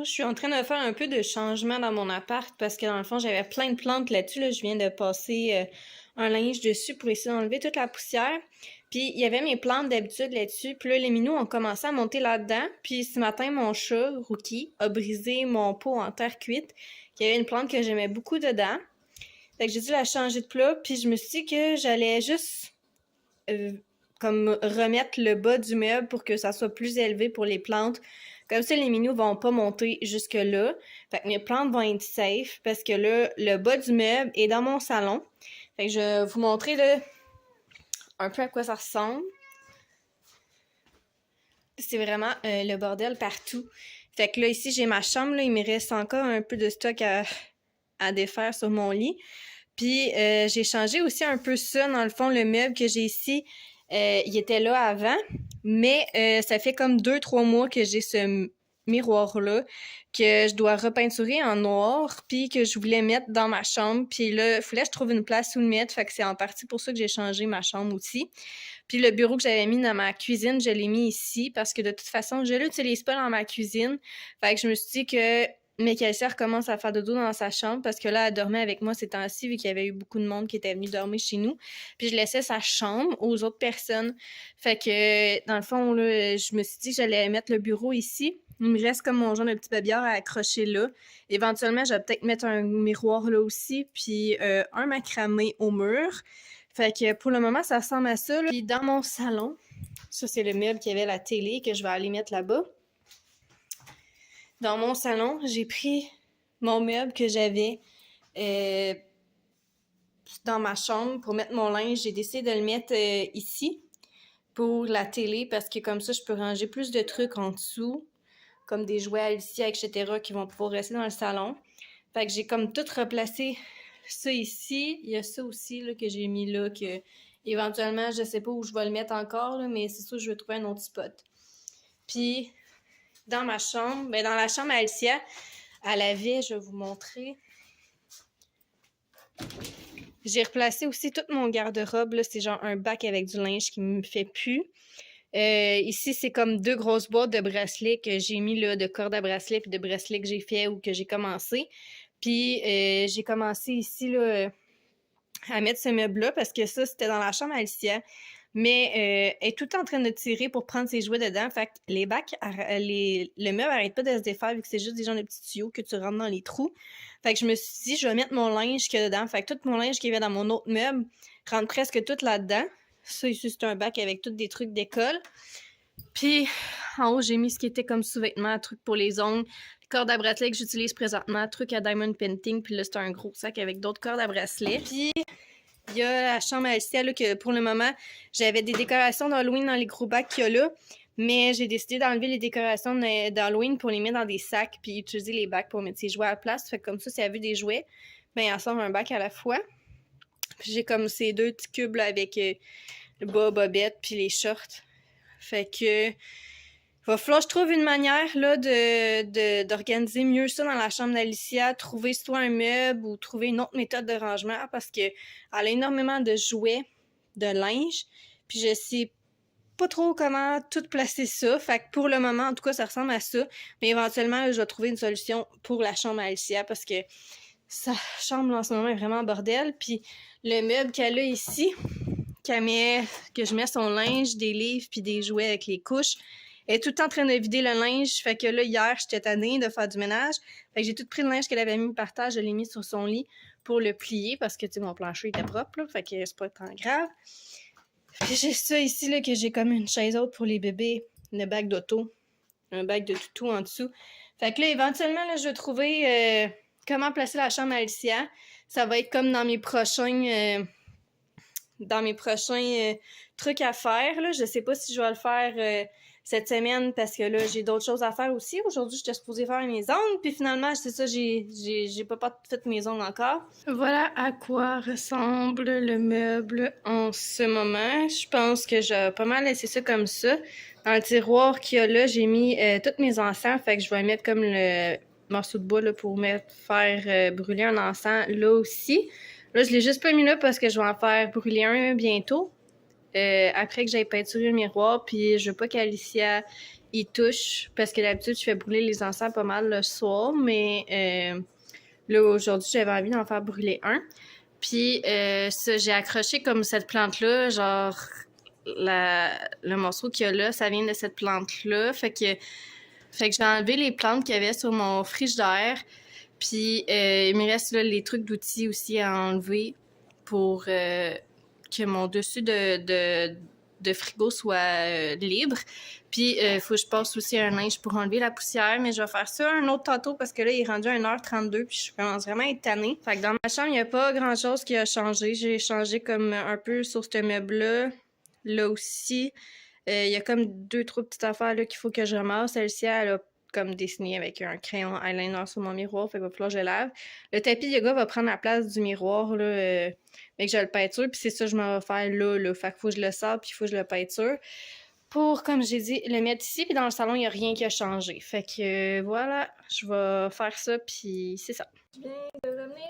je suis en train de faire un peu de changement dans mon appart parce que dans le fond, j'avais plein de plantes là-dessus. Là. Je viens de passer un linge dessus pour essayer d'enlever toute la poussière. Puis il y avait mes plantes d'habitude là-dessus. Puis là, les minous ont commencé à monter là-dedans. Puis ce matin, mon chat, Rookie, a brisé mon pot en terre cuite. Il y avait une plante que j'aimais beaucoup dedans. Fait que j'ai dû la changer de plat. Puis je me suis dit que j'allais juste euh, comme remettre le bas du meuble pour que ça soit plus élevé pour les plantes. Comme ça, les minous vont pas monter jusque-là. Fait que mes plantes vont être safe parce que là, le bas du meuble est dans mon salon. Fait que je vais vous montrer là, un peu à quoi ça ressemble. C'est vraiment le bordel partout. Fait que là, ici, j'ai ma chambre. Là, il me reste encore un peu de stock à défaire sur mon lit. Puis, j'ai changé aussi un peu ça. Dans le fond, le meuble que j'ai ici, il était là avant. Mais ça fait comme 2-3 mois que j'ai ce miroir-là que je dois repeinturer en noir puis que je voulais mettre dans ma chambre. Puis là, il fallait que je trouve une place où le mettre. Fait que c'est en partie pour ça que j'ai changé ma chambre aussi. Puis le bureau que j'avais mis dans ma cuisine, je l'ai mis ici parce que de toute façon, je l'utilise pas dans ma cuisine. Fait que je me suis dit que mes caissières commencent à faire dodo dans sa chambre parce que là, elle dormait avec moi ces temps-ci vu qu'il y avait eu beaucoup de monde qui était venu dormir chez nous. Puis je laissais sa chambre aux autres personnes. Fait que dans le fond, là, je me suis dit que j'allais mettre le bureau ici. Il me reste comme mon genre de petit babillard à accrocher là. Éventuellement, je vais peut-être mettre un miroir là aussi, puis un macramé au mur. Fait que pour le moment, ça ressemble à ça. Là. Puis dans mon salon, ça c'est le meuble qui avait la télé que je vais aller mettre là-bas. Dans mon salon, j'ai pris mon meuble que j'avais dans ma chambre pour mettre mon linge. J'ai décidé de le mettre ici pour la télé parce que comme ça, je peux ranger plus de trucs en dessous, comme des jouets Alicia, etc., qui vont pouvoir rester dans le salon. Fait que j'ai comme tout replacé ça ici. Il y a ça aussi là, que j'ai mis là, que éventuellement, je sais pas où je vais le mettre encore, là, mais c'est sûr que je vais trouver un autre spot. Puis, dans ma chambre, ben dans la chambre à Alicia, à la vie, je vais vous montrer. J'ai replacé aussi tout mon garde-robe. Là, c'est genre un bac avec du linge qui me fait plus. Ici, c'est comme 2 grosses boîtes de bracelets que j'ai mis là, de cordes à bracelets puis de bracelets que j'ai fait ou que j'ai commencé. Puis j'ai commencé ici là, à mettre ce meuble-là parce que ça, c'était dans la chambre à Alicia. Mais elle est tout le temps en train de tirer pour prendre ses jouets dedans. Fait que les bacs, le meuble arrête pas de se défaire vu que c'est juste des genres de petits tuyaux que tu rentres dans les trous. Fait que je me suis dit, je vais mettre mon linge qu'il y a dedans. Fait que tout mon linge qui avait dans mon autre meuble rentre presque tout là-dedans. Ça, ici, c'est un bac avec tous des trucs d'école. Puis, en haut, j'ai mis ce qui était comme sous-vêtements, trucs pour les ongles, cordes à bracelet que j'utilise présentement, trucs à diamond painting. Puis là, c'est un gros sac avec d'autres cordes à bracelet. Puis, il y a la chambre à Alicia, là, que pour le moment, j'avais des décorations d'Halloween dans les gros bacs qu'il y a là. Mais j'ai décidé d'enlever les décorations d'Halloween pour les mettre dans des sacs puis utiliser les bacs pour mettre ses jouets à la place. Fait que comme ça, si elle veut des jouets, ben elle sort un bac à la fois. Puis j'ai comme ces 2 petits cubes là, avec le bas, bobette puis les shorts. Fait que va falloir que je trouve une manière là, d'organiser mieux ça dans la chambre d'Alicia, trouver soit un meuble ou trouver une autre méthode de rangement parce que elle a énormément de jouets, de linge, puis je sais pas trop comment tout placer ça. Fait que pour le moment, en tout cas, ça ressemble à ça. Mais éventuellement, là, je vais trouver une solution pour la chambre à Alicia parce que sa chambre en ce moment est vraiment bordel. Puis le meuble qu'elle a ici, que je mets son linge, des livres puis des jouets avec les couches, elle est tout le temps en train de vider le linge. Fait que là, hier, j'étais tannée de faire du ménage. Fait que j'ai tout pris le linge qu'elle avait mis par terre, je l'ai mis sur son lit pour le plier parce que, tu sais, mon plancher était propre, là. Fait que c'est pas tant grave. Puis j'ai ça ici, là, que j'ai comme une chaise haute pour les bébés, une bague d'auto, un bac de toutou en dessous. Fait que là, éventuellement, là, je vais trouver comment placer la chambre à Alicia. Ça va être comme dans mes prochains trucs à faire. Là. Je sais pas si je vais le faire cette semaine parce que là, j'ai d'autres choses à faire aussi. Aujourd'hui, j'étais supposée faire mes ongles, puis finalement, c'est ça, j'ai pas fait mes ongles encore. Voilà à quoi ressemble le meuble en ce moment. Je pense que j'ai pas mal laissé ça comme ça. Dans le tiroir qu'il y a là, j'ai mis tous mes encens, fait que je vais mettre comme le morceau de bois là, pour faire brûler un encens là aussi. Là, je l'ai juste pas mis là parce que je vais en faire brûler un bientôt. après que j'aille peinturer le miroir, puis je veux pas qu'Alicia y touche, parce que d'habitude, je fais brûler les encens pas mal le soir, mais là, aujourd'hui, j'avais envie d'en faire brûler un. Puis ça, j'ai accroché comme cette plante-là, genre le morceau qu'il y a là, ça vient de cette plante-là. Fait que j'ai enlevé les plantes qu'il y avait sur mon frigidaire. Puis il me reste là, les trucs d'outils aussi à enlever pour que mon dessus de frigo soit libre. Puis il faut que je passe aussi un linge pour enlever la poussière, mais je vais faire ça un autre tantôt parce que là, il est rendu à 1h32 puis je commence vraiment à être tannée. Fait que dans ma chambre, il n'y a pas grand-chose qui a changé. J'ai changé comme un peu sur ce meuble-là. Là aussi, il y a comme 2-3 petites affaires là qu'il faut que je ramasse. Celle-ci, elle a comme dessiné avec un crayon eyeliner sur mon miroir, fait qu'il va falloir que je lave. Le tapis de yoga va prendre la place du miroir, là, mais que je le peinture, puis c'est ça que je m'en vais faire là. Fait qu'il faut que je le sorte, puis il faut que je le peinture. Pour, comme j'ai dit, le mettre ici, puis dans le salon, il n'y a rien qui a changé. Fait que voilà, je vais faire ça, puis c'est ça. Je viens de revenir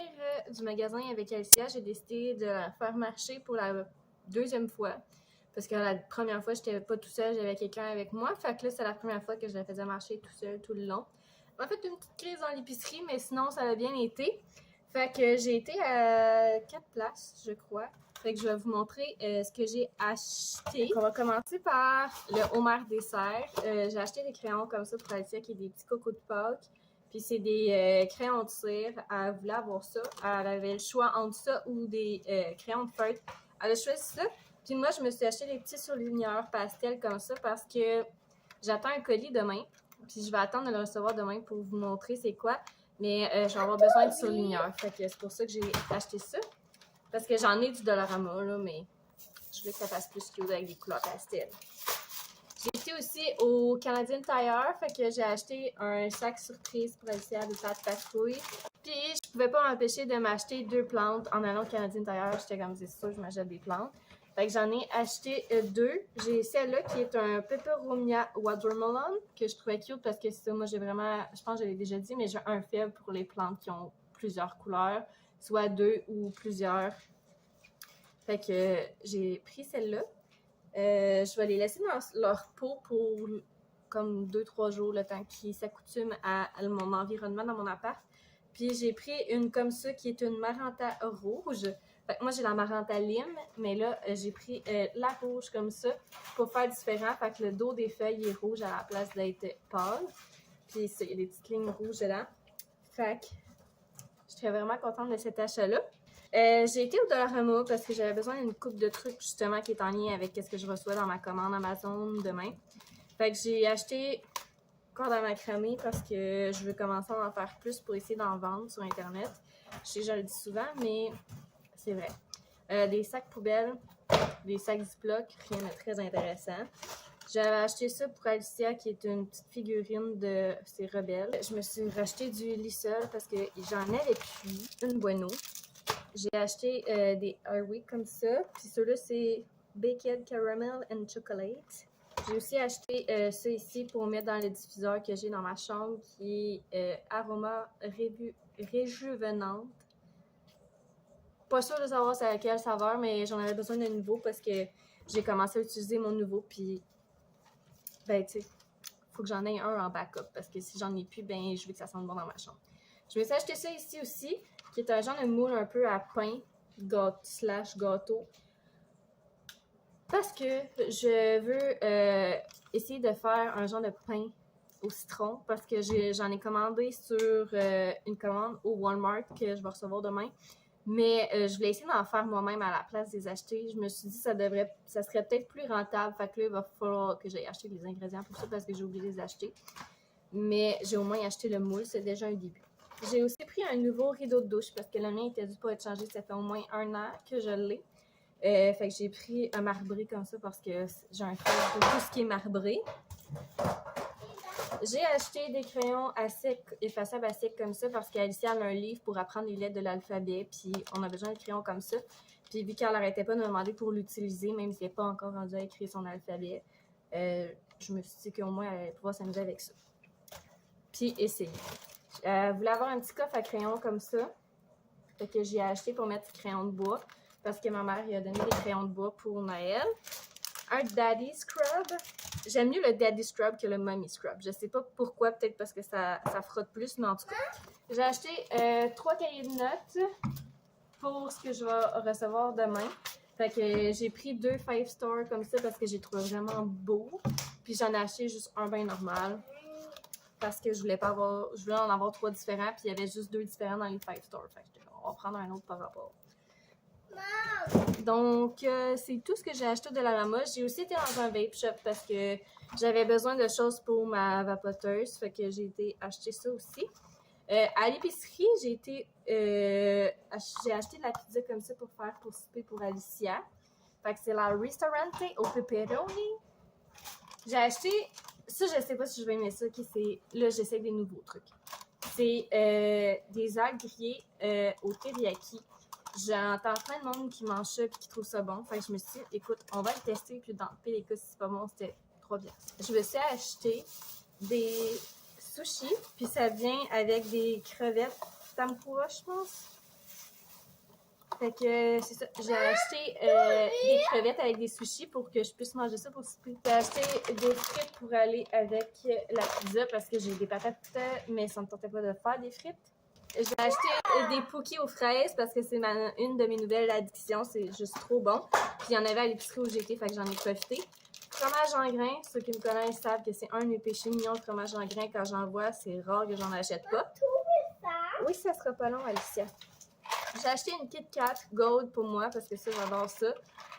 du magasin avec Alicia. J'ai décidé de la faire marcher pour la deuxième fois. Parce que la première fois, j'étais pas tout seul, j'avais quelqu'un avec moi. Fait que là, c'est la première fois que je la faisais marcher tout seul tout le long. En fait, une petite crise dans l'épicerie, mais sinon, ça a bien été. Fait que j'ai été à 4 places, je crois. Fait que je vais vous montrer ce que j'ai acheté. On va commencer par le homard dessert. J'ai acheté des crayons comme ça pour Alicia qui est des petits cocos de Pâques. Puis c'est des crayons de cire. Elle voulait avoir ça. Elle avait le choix entre ça ou des crayons de feutre. Elle a choisi ça. Puis moi, je me suis acheté des petits surligneurs pastels comme ça parce que j'attends un colis demain. Puis je vais attendre de le recevoir demain pour vous montrer c'est quoi. Mais je vais avoir besoin de surligneurs. Fait que c'est pour ça que j'ai acheté ça. Parce que j'en ai du Dollarama, là, mais je veux que ça fasse plus cute avec des couleurs pastel. J'ai été aussi au Canadian Tire, fait que j'ai acheté un sac surprise pour Alicia de pâtes patrouille. Puis je pouvais pas m'empêcher de m'acheter 2 plantes en allant au Canadian Tire. J'étais comme, c'est sûr, je m'achète des plantes. Fait que j'en ai acheté 2. J'ai celle-là qui est un Peperomia Watermelon que je trouvais cute parce que ça, moi j'ai vraiment, je pense que je l'ai déjà dit, mais j'ai un faible pour les plantes qui ont plusieurs couleurs, soit 2 ou plusieurs. Fait que j'ai pris celle-là. Je vais les laisser dans leur pot pour comme 2-3 jours, le temps qu'ils s'accoutument à mon environnement dans mon appart. Puis j'ai pris une comme ça qui est une Maranta rouge. Fait que moi j'ai la Maranta lime, mais là j'ai pris la rouge comme ça pour faire différent. Fait que le dos des feuilles est rouge à la place d'être pâle. Puis il y a des petites lignes rouges dedans. Fait que je suis vraiment contente de cet achat-là. J'ai été au Dollarama parce que j'avais besoin d'une coupe de trucs justement qui est en lien avec ce que je reçois dans ma commande Amazon demain. Fait que j'ai acheté corde à macramé parce que je veux commencer à en faire plus pour essayer d'en vendre sur Internet. Je sais, je le dis souvent, mais c'est vrai. Des sacs poubelles, des sacs Ziploc, rien de très intéressant. J'avais acheté ça pour Alicia, qui est une petite figurine de ses rebelles. Je me suis racheté du Lissol parce que j'en avais plus, une Bueno. J'ai acheté des Airwick comme ça. Puis ceux-là, c'est Baked Caramel and Chocolate. J'ai aussi acheté ça ici pour mettre dans le diffuseur que j'ai dans ma chambre qui est Aroma Réjuvenante. Pas sûre de savoir c'est à quelle saveur, mais j'en avais besoin d'un nouveau parce que j'ai commencé à utiliser mon nouveau. Puis, ben, tu sais, faut que j'en ai un en backup parce que si j'en ai plus, ben, je veux que ça sente bon dans ma chambre. Je me suis acheté ça ici aussi, qui est un genre de moule un peu à pain / gâteau. Parce que je veux essayer de faire un genre de pain au citron parce que j'en ai commandé sur une commande au Walmart que je vais recevoir demain. Mais je voulais essayer d'en faire moi-même à la place des acheter. Je me suis dit que ça serait peut-être plus rentable. Fait que là, il va falloir que j'aille acheter les ingrédients pour ça parce que j'ai oublié de les acheter. Mais j'ai au moins acheté le moule, c'est déjà un début. J'ai aussi pris un nouveau rideau de douche parce que le mien était dû pour être changé. Ça fait au moins 1 an que je l'ai. Fait que j'ai pris un marbré comme ça parce que j'ai un faible pour tout ce qui est marbré. J'ai acheté des crayons à sec, effaçables à sec comme ça parce qu'Alicia a un livre pour apprendre les lettres de l'alphabet. Puis on a besoin de crayons comme ça. Puis vu qu'elle n'arrêtait pas de me demander pour l'utiliser, même si elle n'est pas encore rendue à écrire son alphabet, je me suis dit qu'au moins elle allait pouvoir s'amuser avec ça. Puis essayer. Je voulais avoir un petit coffre à crayons comme ça. Fait que j'ai acheté pour mettre du crayon de bois. parce que ma mère il a donné des crayons de bois pour Noël. Un Daddy Scrub. J'aime mieux le Daddy Scrub que le Mommy Scrub. Je sais pas pourquoi, peut-être parce que ça frotte plus, mais en tout cas. J'ai acheté 3 cahiers de notes pour ce que je vais recevoir demain. Fait que j'ai pris 2 5 Star comme ça parce que j'ai trouvé vraiment beau. Puis j'en ai acheté juste un bien normal. Parce que je voulais en avoir 3 différents, puis il y avait juste 2 différents dans les 5 Star. Fait que on va prendre un autre par rapport. Donc, c'est tout ce que j'ai acheté de la Rama. J'ai aussi été dans un vape shop parce que j'avais besoin de choses pour ma vapoteuse. Fait que j'ai été acheter ça aussi. À l'épicerie, j'ai acheté de la pizza comme ça pour faire pour souper pour Alicia. Fait que c'est la Ristorante au pepperoni. J'ai acheté, ça je sais pas si je vais aimer ça, là j'essaie des nouveaux trucs. C'est des algues grillées au teriyaki. J'entends plein de monde qui mange ça et qui trouve ça bon. Fait que je me suis dit, écoute, on va le tester, puis dans le pire des cas, si c'est pas bon, c'était trop bien. Je me suis acheté des sushis, puis ça vient avec des crevettes tempura, je pense. Fait que c'est ça. J'ai acheté des crevettes avec des sushis pour que je puisse manger ça pour souper. J'ai acheté des frites pour aller avec la pizza parce que j'ai des patates, mais ça ne me tentait pas de faire des frites. J'ai acheté des Pookies aux fraises parce que c'est une de mes nouvelles addictions. C'est juste trop bon. Puis il y en avait à l'épicerie où j'étais, fait que j'en ai profité. Fromage en grains, ceux qui me connaissent savent que c'est un de mes péchés mignons, le fromage en grains. Quand j'en vois, c'est rare que j'en achète pas. Oui, ça sera pas long, Alicia. J'ai acheté une Kit Kat Gold pour moi parce que ça, j'adore ça.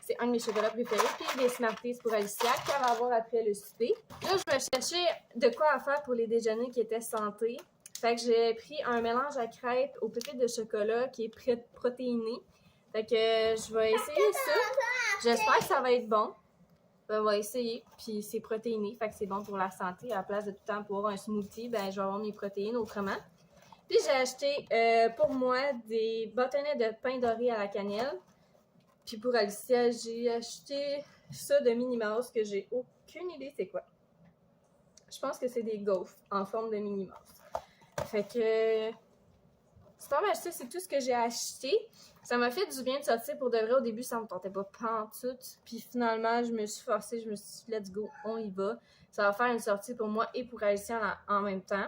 C'est un de mes chocolats préférés. Puis des Smarties pour Alicia qu'elle va avoir après le souper. Là, je vais chercher de quoi à faire pour les déjeuners qui étaient santé. Fait que j'ai pris un mélange à crêpes aux pépites de chocolat qui est protéiné. Fait que je vais essayer ça. J'espère que ça va être bon. Ben, on va essayer. Puis c'est protéiné. Fait que c'est bon pour la santé. À la place de tout le temps pour avoir un smoothie, ben je vais avoir mes protéines autrement. Puis j'ai acheté pour moi des bâtonnets de pain doré à la cannelle. Puis pour Alicia, j'ai acheté ça de Minnie Mouse que j'ai aucune idée c'est quoi. Je pense que c'est des gaufres en forme de Minnie Mouse. Fait que c'est pas mal ça, c'est tout ce que j'ai acheté. Ça m'a fait du bien de sortir pour de vrai. Au début, ça me tentait pas pantoute. Puis finalement, je me suis forcée, je me suis dit, let's go, on y va. Ça va faire une sortie pour moi et pour Alicia en même temps.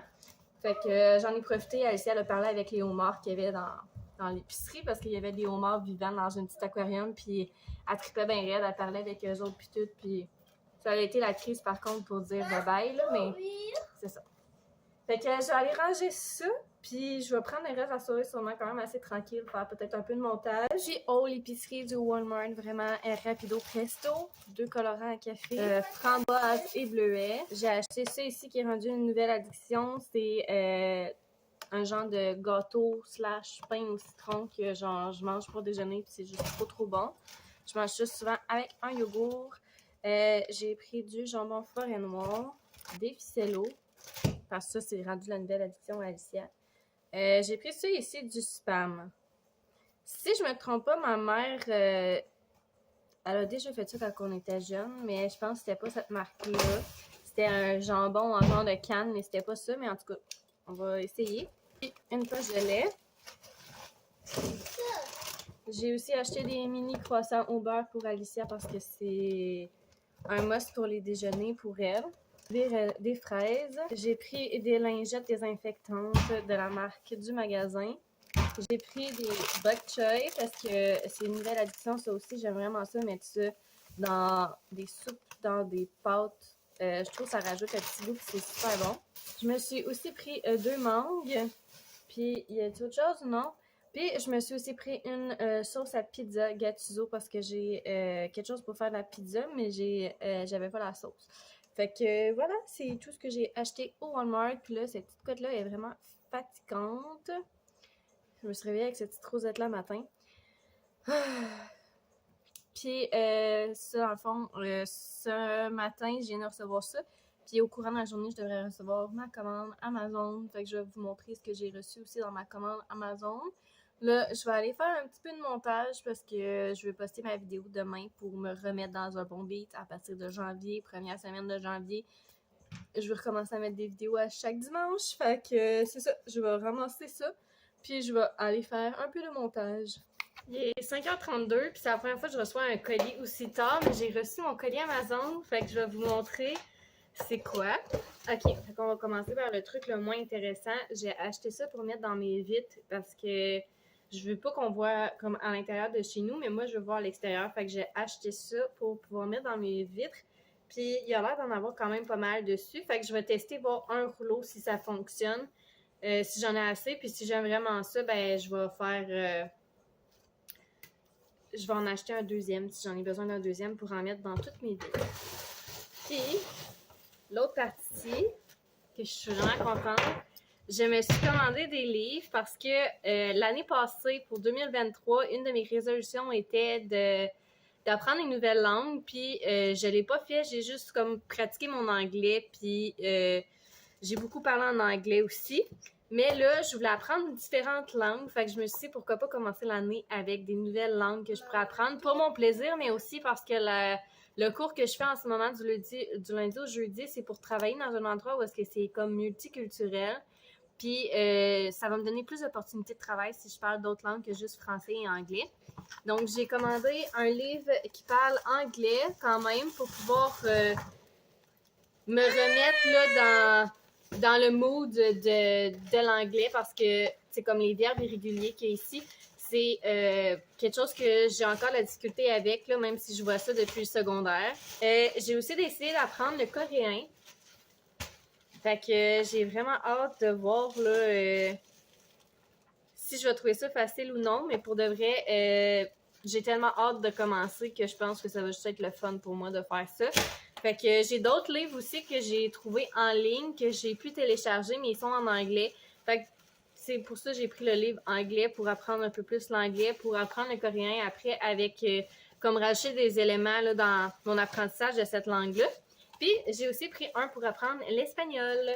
Fait que j'en ai profité. Alicia elle a parlé avec les homards qu'il y avait dans l'épicerie parce qu'il y avait des homards vivants dans un petit aquarium. Puis elle tripait bien raide. Elle parlait avec eux autres puis tout. Puis ça a été la crise par contre pour dire bye-bye, là, mais c'est ça. Fait que je vais aller ranger ça. Puis je vais prendre le reste de la soirée sûrement quand même assez tranquille, faire peut-être un peu de montage. J'ai l'épicerie du Walmart, vraiment rapido presto. 2 colorants à café, framboise et bleuet. J'ai acheté ça ici qui est rendu une nouvelle addiction. C'est un genre de gâteau / pain au citron que genre je mange pour déjeuner puis c'est juste trop bon. Je mange ça souvent avec un yogourt. J'ai pris du jambon forêt noir, des ficellos, parce que ça c'est rendu la nouvelle addiction à Alicia. J'ai pris ça ici du Spam. Si je me trompe pas, ma mère elle a déjà fait ça quand on était jeune, mais je pense que c'était pas cette marque-là. C'était un jambon en genre de canne, mais c'était pas ça. Mais en tout cas, on va essayer. Une poche de lait. J'ai aussi acheté des mini croissants au beurre pour Alicia parce que c'est un must pour les déjeuners pour elle. Des fraises. J'ai pris des lingettes désinfectantes de la marque du magasin. J'ai pris des bok choy parce que c'est une nouvelle addiction, ça aussi. J'aime vraiment ça, mettre ça dans des soupes, dans des pâtes. Je trouve que ça rajoute un petit goût et c'est super bon. Je me suis aussi pris 2 mangues. Puis, y a-t-il autre chose? Non. Puis, je me suis aussi pris une sauce à pizza Gattuso parce que j'ai quelque chose pour faire de la pizza, mais j'avais pas la sauce. Fait que voilà, c'est tout ce que j'ai acheté au Walmart. Puis là, cette petite cote-là est vraiment fatigante. Je me suis réveillée avec cette petite rosette-là le matin. Puis ça, dans le fond, ce matin, je viens de recevoir ça. Puis au courant de la journée, je devrais recevoir ma commande Amazon. Fait que je vais vous montrer ce que j'ai reçu aussi dans ma commande Amazon. Là, je vais aller faire un petit peu de montage parce que je vais poster ma vidéo demain pour me remettre dans un bon beat à partir de janvier, première semaine de janvier. Je vais recommencer à mettre des vidéos à chaque dimanche. Fait que c'est ça, je vais ramasser ça. Puis je vais aller faire un peu de montage. Il est 5h32, puis c'est la première fois que je reçois un colis aussi tard, mais j'ai reçu mon colis Amazon, fait que je vais vous montrer c'est quoi. Ok, fait qu'on va commencer par le truc le moins intéressant. J'ai acheté ça pour mettre dans mes vitres parce que je veux pas qu'on voit comme à l'intérieur de chez nous, mais moi je veux voir à l'extérieur, fait que j'ai acheté ça pour pouvoir mettre dans mes vitres. Puis il y a l'air d'en avoir quand même pas mal dessus, fait que je vais tester voir un rouleau si ça fonctionne, si j'en ai assez, puis si j'aime vraiment ça, ben je vais en acheter un deuxième si j'en ai besoin d'un deuxième pour en mettre dans toutes mes vitres. Puis, l'autre partie, que je suis vraiment contente, je me suis commandé des livres parce que l'année passée, pour 2023, une de mes résolutions était d'apprendre une nouvelle langue, puis je l'ai pas fait, j'ai juste comme pratiqué mon anglais, puis j'ai beaucoup parlé en anglais aussi. Mais là, je voulais apprendre différentes langues, fait que je me suis dit pourquoi pas commencer l'année avec des nouvelles langues que je pourrais apprendre pour mon plaisir, mais aussi parce que le cours que je fais en ce moment du lundi au jeudi, c'est pour travailler dans un endroit où est-ce que c'est comme multiculturel. Puis ça va me donner plus d'opportunités de travail si je parle d'autres langues que juste français et anglais. Donc j'ai commandé un livre qui parle anglais quand même pour pouvoir me remettre là dans le mood de l'anglais parce que c'est comme les verbes irréguliers qu'il y a ici. C'est quelque chose que j'ai encore la difficulté avec, là, même si je vois ça depuis le secondaire. J'ai aussi décidé d'apprendre le coréen. Fait que j'ai vraiment hâte de voir là, si je vais trouver ça facile ou non. Mais pour de vrai, j'ai tellement hâte de commencer que je pense que ça va juste être le fun pour moi de faire ça. Fait que j'ai d'autres livres aussi que j'ai trouvés en ligne, que j'ai pu télécharger, mais ils sont en anglais. Fait que c'est pour ça que j'ai pris le livre anglais pour apprendre un peu plus l'anglais, pour apprendre le coréen après avec comme rajouter des éléments là, dans mon apprentissage de cette langue-là. Puis j'ai aussi pris un pour apprendre l'espagnol.